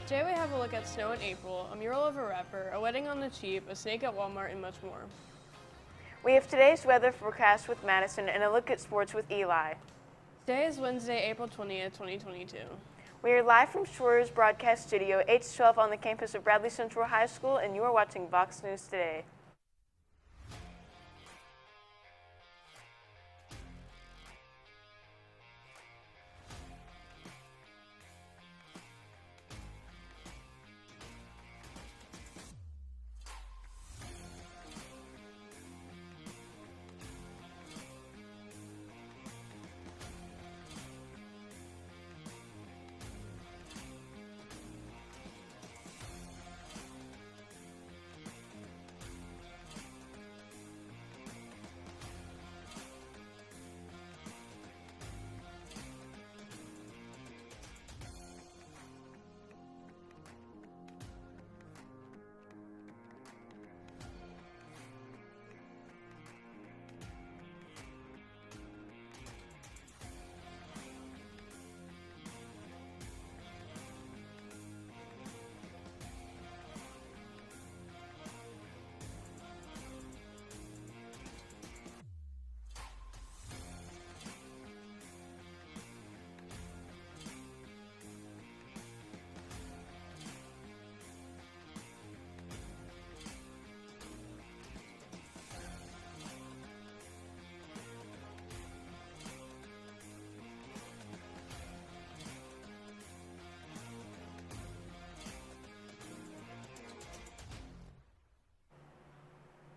Today we have a look at snow in April, a mural of a rapper, a wedding on the cheap, a snake at Walmart, and much more. We have today's weather forecast with Madison and a look at sports with Eli. Today is Wednesday, April 20th, 2022. We are live from Schroer's Broadcast Studio, 8 to 12 on the campus of Bradley Central High School, and you are watching VOX News Today.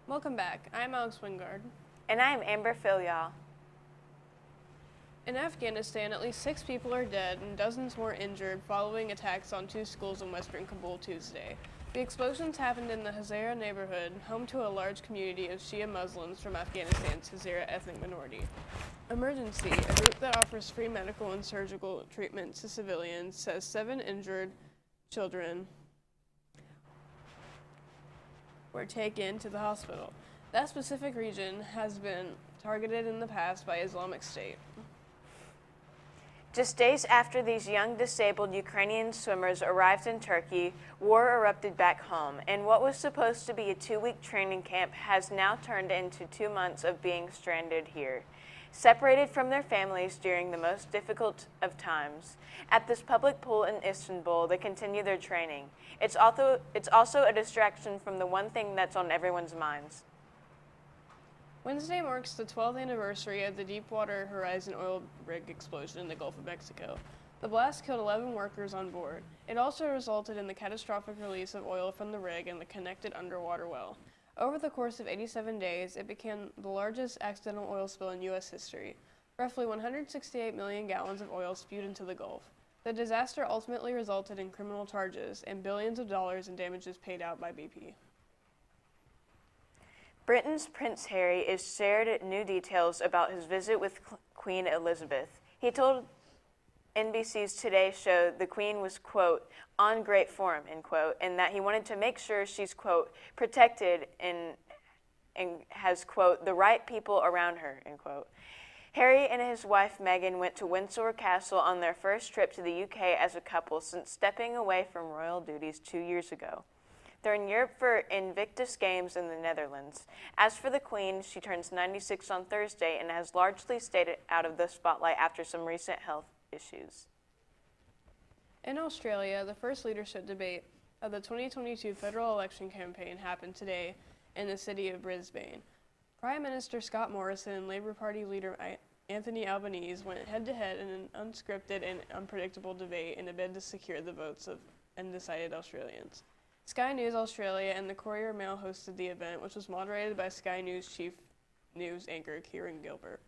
Welcome back. I'm Alex Wingard. And I am Amber Filial. In Afghanistan, at least 6 people are dead and dozens more injured following attacks on 2 schools in western Kabul Tuesday. The explosions happened in the Hazara neighborhood, home to a large community of Shia Muslims from Afghanistan's Hazara ethnic minority. Emergency, a group that offers free medical and surgical treatment to civilians, says 7 injured children were taken to the hospital. That specific region has been targeted in the past by Islamic State. Just days after these young disabled Ukrainian swimmers arrived in Turkey, war erupted back home, and what was supposed to be a 2-week training camp has now turned into 2 months of being stranded here, separated from their families during the most difficult of times. At this public pool in Istanbul, they continue their training. It's also a distraction from the one thing that's on everyone's minds. Wednesday marks the 12th anniversary of the Deepwater Horizon oil rig explosion in the Gulf of Mexico. The blast killed 11 workers on board. It also resulted in the catastrophic release of oil from the rig and the connected underwater well. Over the course of 87 days, it became the largest accidental oil spill in U.S. history. Roughly 168 million gallons of oil spewed into the Gulf. The disaster ultimately resulted in criminal charges and billions of dollars in damages paid out by BP. Britain's Prince Harry is shared new details about his visit with Queen Elizabeth. He told NBC's Today show the Queen was, quote, on great form, end quote, and that he wanted to make sure she's, quote, protected and has, quote, the right people around her, end quote. Harry and his wife Meghan went to Windsor Castle on their first trip to the UK as a couple since stepping away from royal duties 2 years ago. They're in Europe for Invictus Games in the Netherlands. As for the Queen, she turns 96 on Thursday and has largely stayed out of the spotlight after some recent health issues. In Australia, the first leadership debate of the 2022 federal election campaign happened today in the city of Brisbane. Prime Minister Scott Morrison and Labour Party leader Anthony Albanese went head-to-head in an unscripted and unpredictable debate in a bid to secure the votes of undecided Australians. Sky News Australia and the Courier Mail hosted the event, which was moderated by Sky News chief news anchor Kieran Gilbert.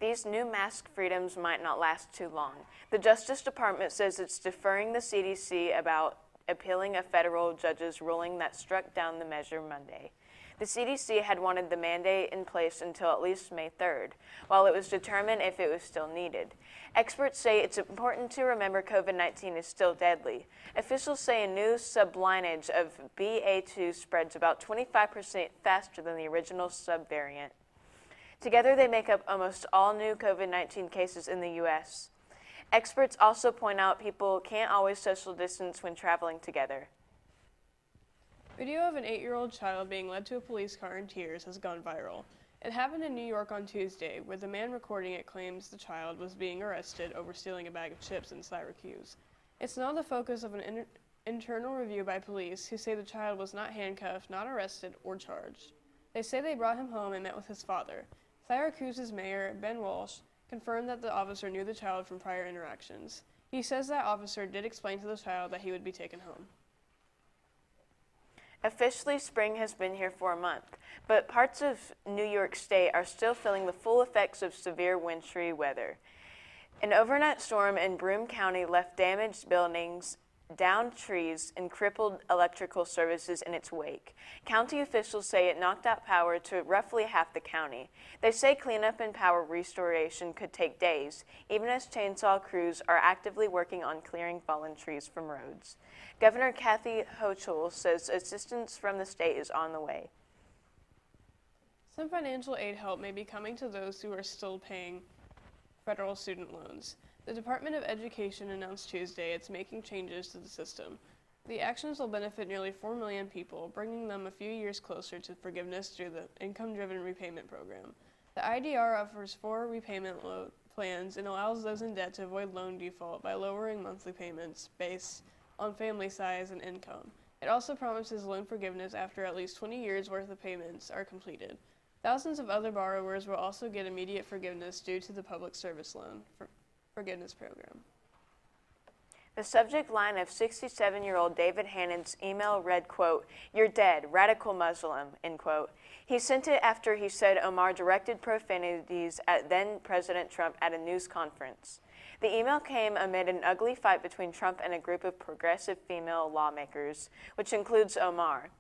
These new mask freedoms might not last too long. The Justice Department says it's deferring the CDC about appealing a federal judge's ruling that struck down the measure Monday. The CDC had wanted the mandate in place until at least May 3rd, while it was determined if it was still needed. Experts say it's important to remember COVID-19 is still deadly. Officials say a new sublineage of BA2 spreads about 25% faster than the original subvariant. Together, they make up almost all new COVID-19 cases in the U.S. Experts also point out people can't always social distance when traveling together. Video of an 8-year-old child being led to a police car in tears has gone viral. It happened in New York on Tuesday, where the man recording it claims the child was being arrested over stealing a bag of chips in Syracuse. It's now the focus of an internal review by police, who say the child was not handcuffed, not arrested, or charged. They say they brought him home and met with his father. Syracuse's mayor, Ben Walsh, confirmed that the officer knew the child from prior interactions. He says that officer did explain to the child that he would be taken home. Officially, spring has been here for a month, but parts of New York State are still feeling the full effects of severe wintry weather. An overnight storm in Broome County left damaged buildings, downed trees, and crippled electrical services in its wake. County officials say it knocked out power to roughly half the county. They say cleanup and power restoration could take days, even as chainsaw crews are actively working on clearing fallen trees from roads. Governor Kathy Hochul says assistance from the state is on the way. Some financial aid help may be coming to those who are still paying federal student loans. The Department of Education announced Tuesday it's making changes to the system. The actions will benefit nearly 4 million people, bringing them a few years closer to forgiveness through the income-driven repayment program. The IDR offers 4 repayment plans and allows those in debt to avoid loan default by lowering monthly payments based on family size and income. It also promises loan forgiveness after at least 20 years' worth of payments are completed. Thousands of other borrowers will also get immediate forgiveness due to the Public Service Loan Forgiveness Program. The subject line of 67-year-old David Hannon's email read, quote, "You're dead, radical Muslim," end quote. He sent it after he said Omar directed profanities at then-President Trump at a news conference. The email came amid an ugly fight between Trump and a group of progressive female lawmakers, which includes Omar.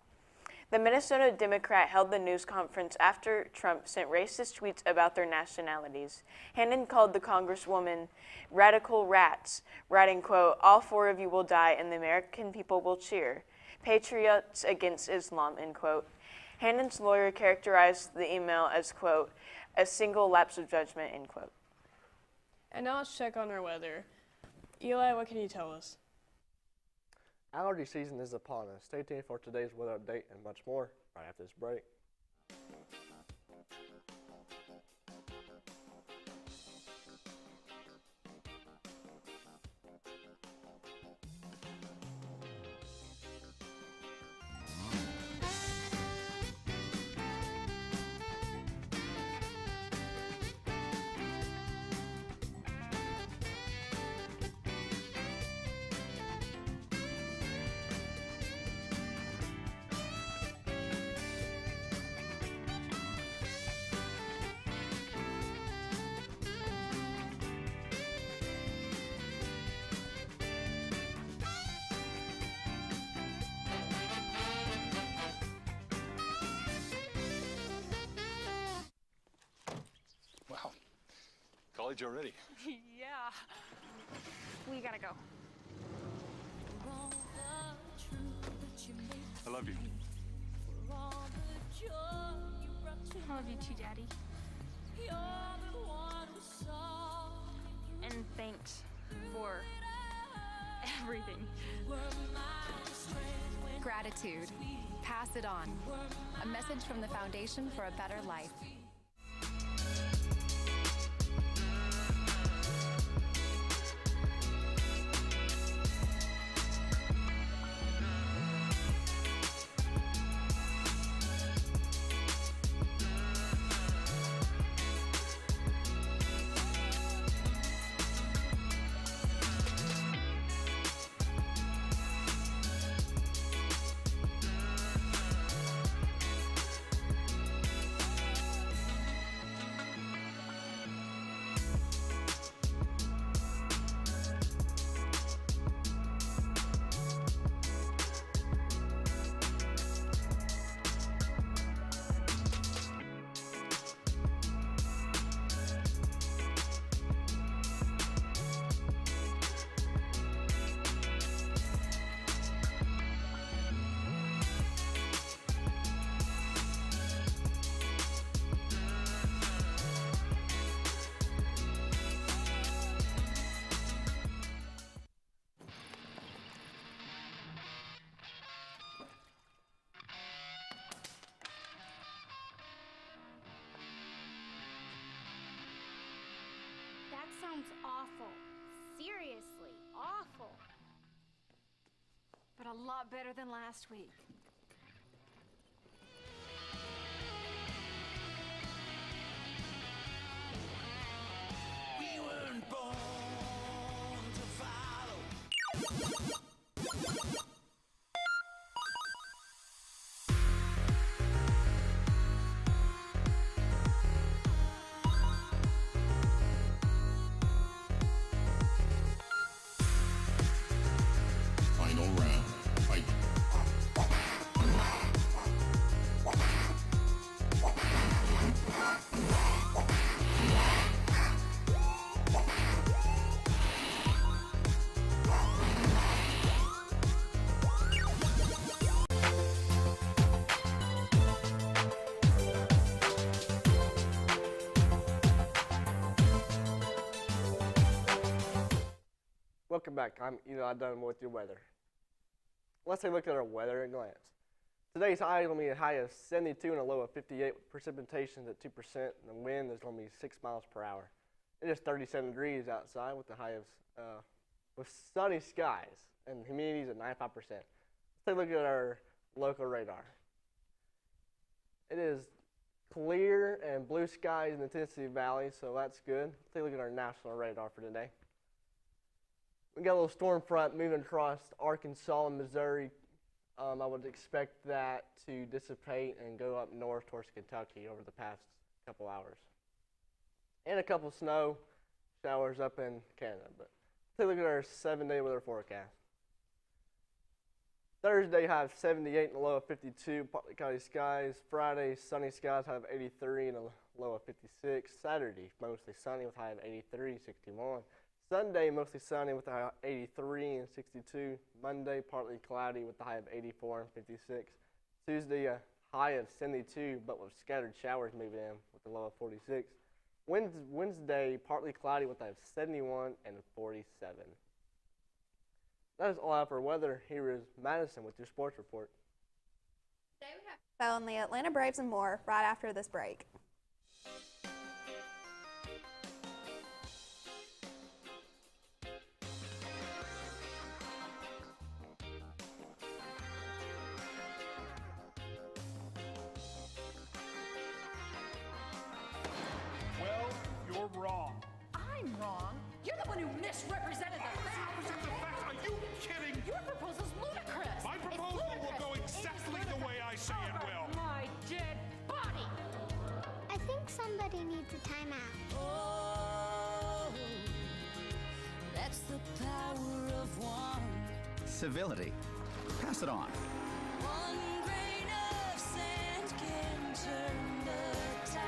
The Minnesota Democrat held the news conference after Trump sent racist tweets about their nationalities. Hannon called the Congresswoman radical rats, writing, quote, "All 4 of you will die and the American people will cheer. Patriots against Islam," end quote. Hannon's lawyer characterized the email as, quote, "a single lapse of judgment," end quote. And now let's check on our weather. Eli, what can you tell us? Allergy season is upon us. Stay tuned for today's weather update and much more right after this break. Wow, college already. Yeah. We gotta go. I love you. I love you too, Daddy. And thanks for everything. Gratitude. Pass it on. A message from the Foundation for a Better Life. sounds awful. Seriously, awful. But a lot better than last week. We weren't born to follow. Final round. Fight. Welcome back. I'm Eli Dunn with your weather. Let's take a look at our weather at a glance. Today's high is going to be a high of 72 and a low of 58 with precipitation at 2%, and the wind is going to be 6 miles per hour. It is 37 degrees outside with the high of with sunny skies and humidity is at 95%. Let's take a look at our local radar. It is clear and blue skies in the Tennessee Valley, so that's good. Let's take a look at our national radar for today. We got a little storm front moving across Arkansas and Missouri. I would expect that to dissipate and go up north towards Kentucky over the past couple hours. And a couple snow showers up in Canada. But take a look at our 7-day weather forecast. Thursday, high of 78 and a low of 52, partly cloudy skies. Friday, sunny skies, high of 83 and a low of 56. Saturday, mostly sunny with high of 83, 61. Sunday, mostly sunny with a high of 83 and 62. Monday, partly cloudy with a high of 84 and 56. Tuesday, a high of 72, but with scattered showers moving in with a low of 46. Wednesday, partly cloudy with a high of 71 and 47. That is all I have for weather. Here is Madison with your sports report. So on the Atlanta Braves and more right after this break. Well, you're wrong. I'm wrong. You're the one who misrepresented the facts. Misrepresent the facts? Are you kidding? Your proposal's ludicrous. My proposal will go exactly the way I say it will. My dead body. I think somebody needs a timeout. Oh, that's the power of one. Civility. Pass it on. One grain of sand can turn the tide.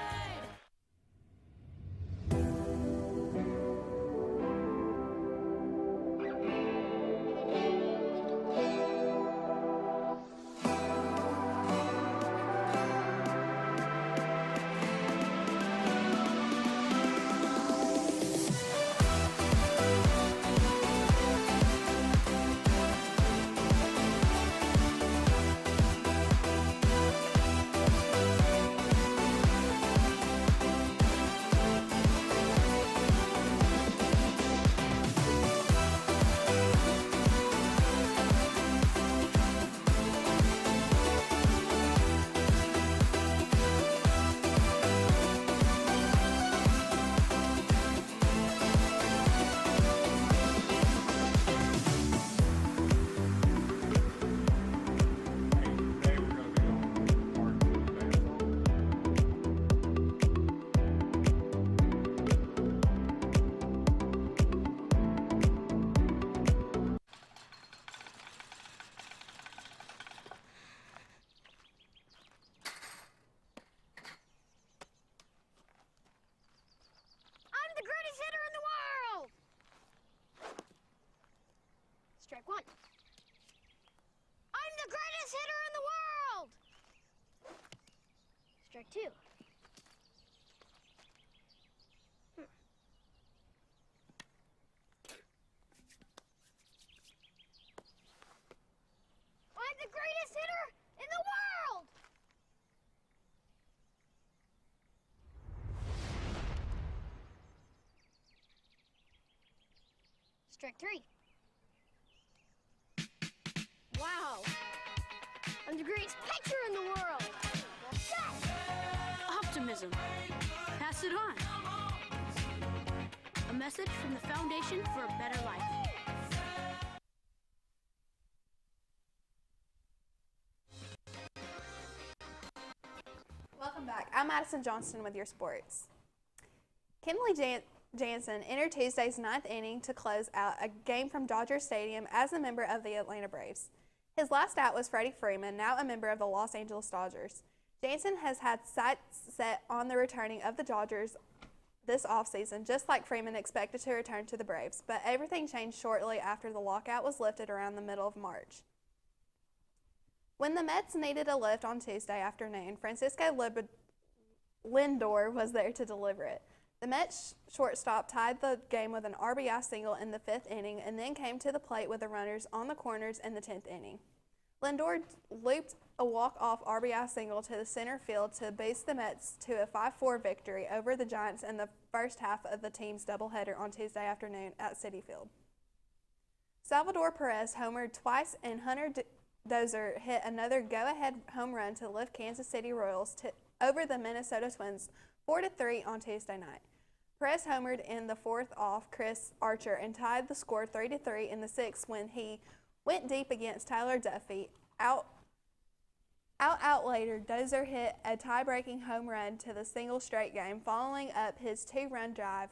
I'm the greatest hitter in the world! Strike one. I'm the greatest hitter in the world! Strike two. I'm the greatest hitter in the world! Strike 3. Wow. I'm the greatest pitcher in the world. Yes! Optimism. Pass it on. A message from the Foundation for a Better Life. Welcome back. I'm Madison Johnston with your sports. Kenley Jansen entered Tuesday's 9th inning to close out a game from Dodger Stadium as a member of the Atlanta Braves. His last out was Freddie Freeman, now a member of the Los Angeles Dodgers. Jansen has had sights set on the returning of the Dodgers this offseason, just like Freeman expected to return to the Braves, but everything changed shortly after the lockout was lifted around the middle of March. When the Mets needed a lift on Tuesday afternoon, Francisco Lindor was there to deliver it. The Mets shortstop tied the game with an RBI single in the 5th inning and then came to the plate with the runners on the corners in the 10th inning. Lindor looped a walk-off RBI single to the center field to boost the Mets to a 5-4 victory over the Giants in the first half of the team's doubleheader on Tuesday afternoon at Citi Field. Salvador Perez homered twice and Hunter Dozier hit another go-ahead home run to lift Kansas City Royals over the Minnesota Twins 4-3 on Tuesday night. Perez homered in the 4th off Chris Archer and tied the score 3-3 in the 6th when he went deep against Tyler Duffy. Out later, Dozier hit a tie-breaking home run to the single straight game, following up his 2-run drive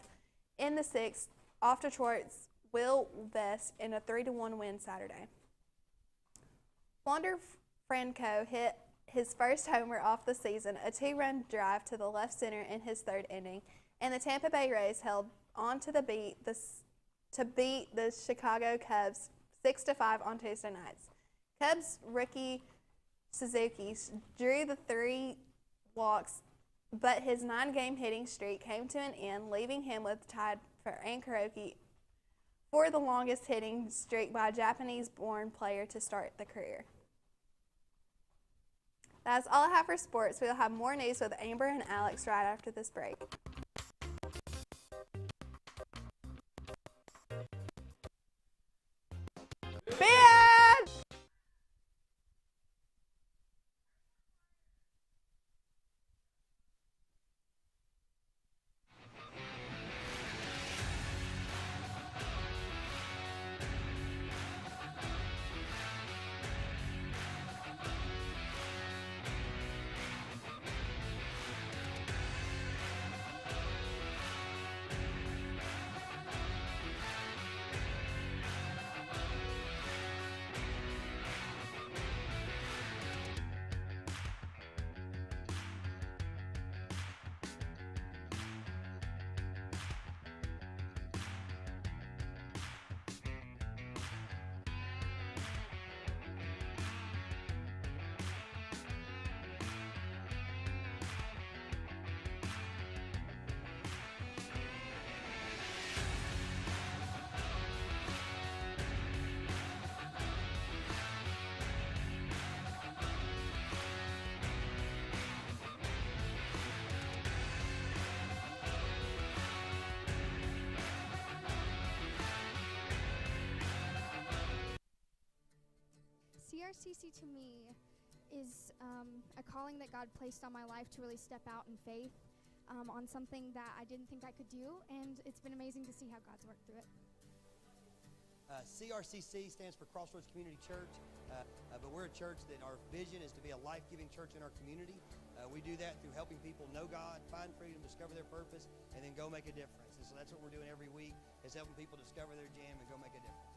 in the 6th off Detroit's Will Vest in a 3-1 win Saturday. Wander Franco hit his first homer off the season, a 2-run drive to the left center in his 3rd inning, and the Tampa Bay Rays held on to beat the Chicago Cubs 6-5 on Tuesday nights. Cubs rookie Suzuki drew the 3 walks, but his 9-game hitting streak came to an end, leaving him with tied for Ankaroki for the longest hitting streak by a Japanese-born player to start the career. That's all I have for sports. We'll have more news with Amber and Alex right after this break. CRCC to me is a calling that God placed on my life to really step out in faith on something that I didn't think I could do, and it's been amazing to see how God's worked through it. CRCC stands for Crossroads Community Church, but we're a church that our vision is to be a life-giving church in our community. We do that through helping people know God, find freedom, discover their purpose, and then go make a difference. And so that's what we're doing every week, is helping people discover their jam and go make a difference.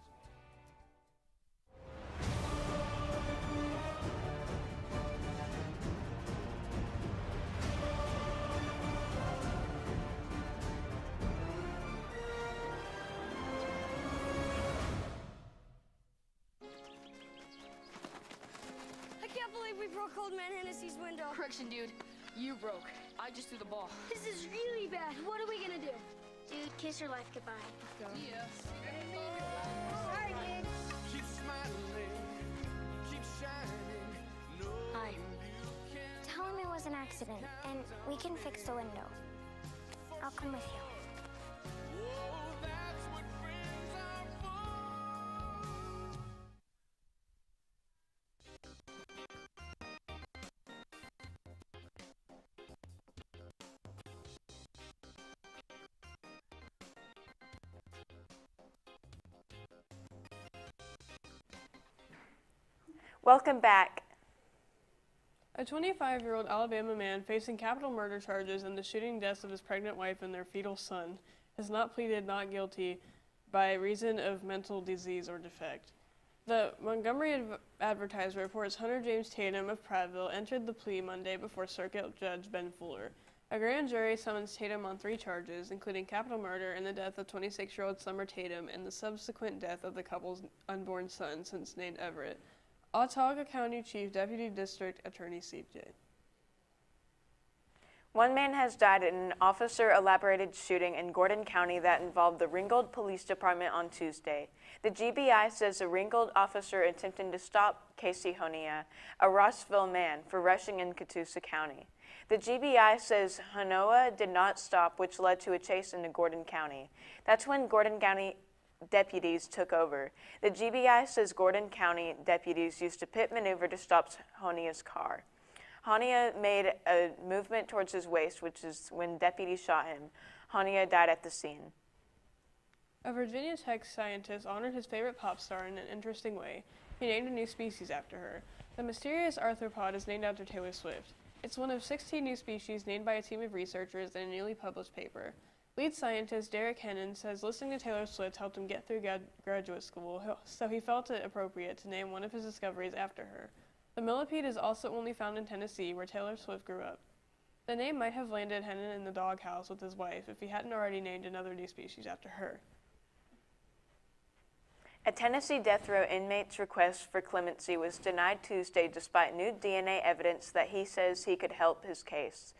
We broke Old Man Hennessy's window. Correction, dude. You broke. I just threw the ball. This is really bad. What are we gonna do? Dude, kiss your life goodbye. See ya. Sorry, dude. Keep smiling, keep shining. No, Hi. Tell him it was an accident, and we can fix the window. I'll come with you. oh, that's what friends are for. Welcome back. A 25-year-old Alabama man facing capital murder charges in the shooting deaths of his pregnant wife and their fetal son has not pleaded not guilty by reason of mental disease or defect. The Montgomery Advertiser reports Hunter James Tatum of Prattville entered the plea Monday before Circuit Judge Ben Fuller. A grand jury summons Tatum on 3 charges, including capital murder and the death of 26-year-old Summer Tatum and the subsequent death of the couple's unborn son, since named Everett. Autauga County Chief Deputy District Attorney CJ. One man has died in an officer-elaborated shooting in Gordon County that involved the Ringgold Police Department on Tuesday. The GBI says a Ringgold officer attempted to stop Casey Honia, a Rossville man, for rushing in Catoosa County. The GBI says Honoa did not stop, which led to a chase into Gordon County. That's when Gordon County deputies took over. The GBI says Gordon County deputies used a pit maneuver to stop Honia's car. Honia made a movement towards his waist, which is when deputies shot him. Honia died at the scene. A Virginia Tech scientist honored his favorite pop star in an interesting way. He named a new species after her. The mysterious arthropod is named after Taylor Swift. It's one of 16 new species named by a team of researchers in a newly published paper. Lead scientist Derek Hennon says listening to Taylor Swift helped him get through graduate school, so he felt it appropriate to name one of his discoveries after her. The millipede is also only found in Tennessee, where Taylor Swift grew up. The name might have landed Hennon in the doghouse with his wife if he hadn't already named another new species after her. A Tennessee death row inmate's request for clemency was denied Tuesday despite new DNA evidence that he says he could help his case.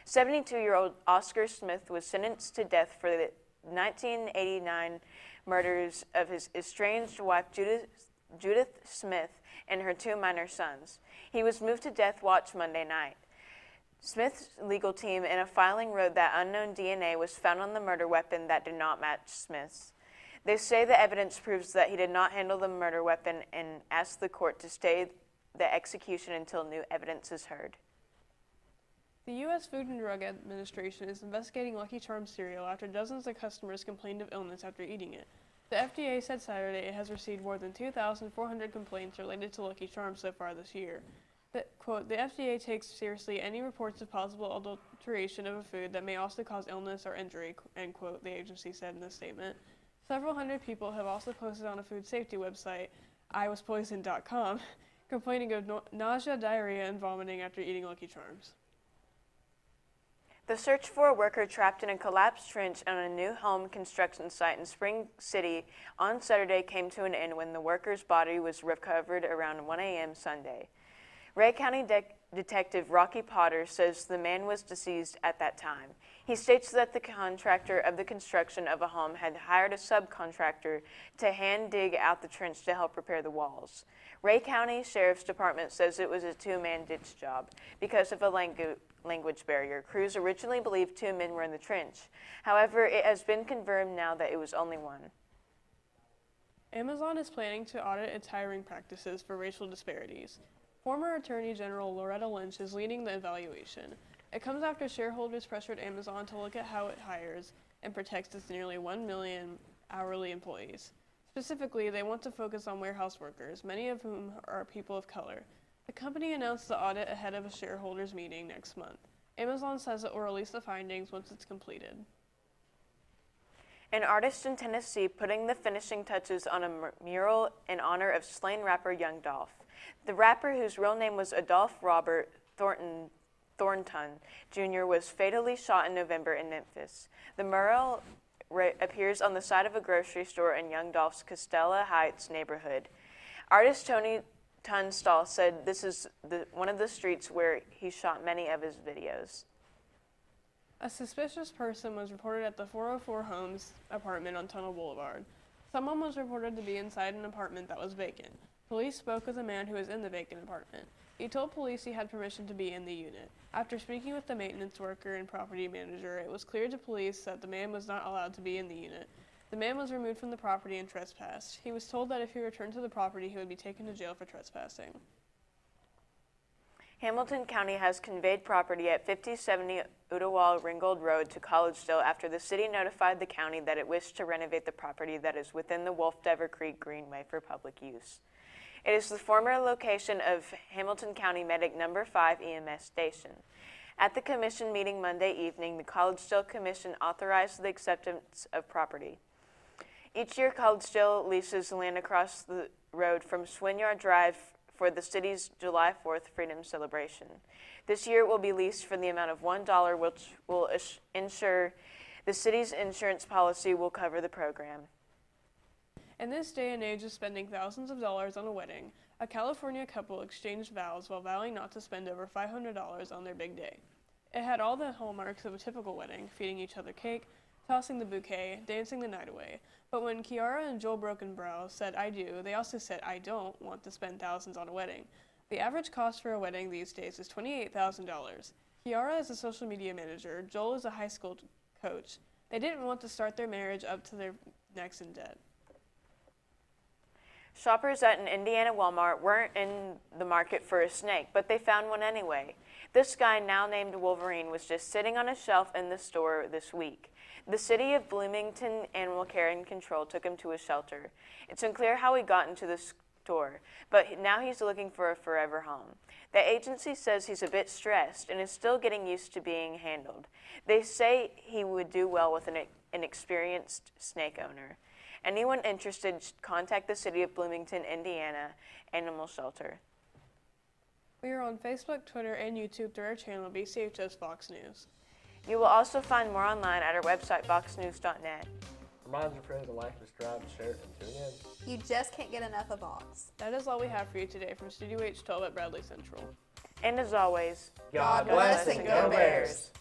72-year-old Oscar Smith was sentenced to death for the 1989 murders of his estranged wife Judith Smith and her 2 minor sons. He was moved to death watch Monday night. Smith's legal team in a filing wrote that unknown DNA was found on the murder weapon that did not match Smith's. They say the evidence proves that he did not handle the murder weapon and asked the court to stay the execution until new evidence is heard. The U.S. Food and Drug Administration is investigating Lucky Charms cereal after dozens of customers complained of illness after eating it. The FDA said Saturday it has received more than 2,400 complaints related to Lucky Charms so far this year. Quote, the FDA takes seriously any reports of possible adulteration of a food that may also cause illness or injury, end quote, the agency said in a statement. Several hundred people have also posted on a food safety website, iwaspoisoned.com, complaining of nausea, diarrhea, and vomiting after eating Lucky Charms. The search for a worker trapped in a collapsed trench on a new home construction site in Spring City on Saturday came to an end when the worker's body was recovered around 1 a.m. Sunday. Ray County Detective Rocky Potter says the man was deceased at that time. He states that the contractor of the construction of a home had hired a subcontractor to hand dig out the trench to help repair the walls. Ray County Sheriff's Department says it was a 2-man ditch job because of a language barrier. Crews originally believed 2 men were in the trench. However, it has been confirmed now that it was only 1. Amazon is planning to audit its hiring practices for racial disparities. Former Attorney General Loretta Lynch is leading the evaluation. It comes after shareholders pressured Amazon to look at how it hires and protects its nearly 1 million hourly employees. Specifically, they want to focus on warehouse workers, many of whom are people of color. The company announced the audit ahead of a shareholders meeting next month. Amazon says it will release the findings once it's completed. An artist in Tennessee putting the finishing touches on a mural in honor of slain rapper Young Dolph. The rapper, whose real name was Adolph Robert Thornton Jr., was fatally shot in November in Memphis. The mural appears on the side of a grocery store in Young Dolph's Costella Heights neighborhood. Artist Tony Tunstall said this is one of the streets where he shot many of his videos. A suspicious person was reported at the 404 Homes apartment on Tunnel Boulevard. Someone was reported to be inside an apartment that was vacant. Police spoke with a man who was in the vacant apartment. He told police he had permission to be in the unit. After speaking with the maintenance worker and property manager, it was clear to police that the man was not allowed to be in the unit. The man was removed from the property and trespassed. He was told that if he returned to the property, he would be taken to jail for trespassing. Hamilton County has conveyed property at 5070 Ottawa Ringgold Road to Collegedale after the city notified the county that it wished to renovate the property that is within the Wolf Dever Creek Greenway for public use. It is the former location of Hamilton County Medic No. 5 EMS station. At the commission meeting Monday evening, the Collegedale Commission authorized the acceptance of property. Each year, Collegedale leases land across the road from Swinyard Drive for the city's July 4th Freedom Celebration. This year it will be leased for the amount of $1, which will ensure the city's insurance policy will cover the program. In this day and age of spending thousands of dollars on a wedding, a California couple exchanged vows while vowing not to spend over $500 on their big day. It had all the hallmarks of a typical wedding, feeding each other cake, tossing the bouquet, dancing the night away. But when Kiara and Joel Brokenbrow said I do, they also said I don't want to spend thousands on a wedding. The average cost for a wedding these days is $28,000. Kiara is a social media manager, Joel is a high school coach. They didn't want to start their marriage up to their necks in debt. Shoppers at an Indiana Walmart weren't in the market for a snake, but they found one anyway. This guy, now named Wolverine, was just sitting on a shelf in the store this week. The City of Bloomington Animal Care and Control took him to a shelter. It's unclear how he got into the store, but now he's looking for a forever home. The agency says he's a bit stressed and is still getting used to being handled. They say he would do well with an experienced snake owner. Anyone interested should contact the City of Bloomington, Indiana Animal Shelter. We are on Facebook, Twitter, and YouTube through our channel BCHS VOX News. You will also find more online at our website, voxnews.net. Remind your friends to like, subscribe, share, and tune in. You just can't get enough of VOX. That is all we have for you today from Studio H12 at Bradley Central. And as always, God bless and go Bears!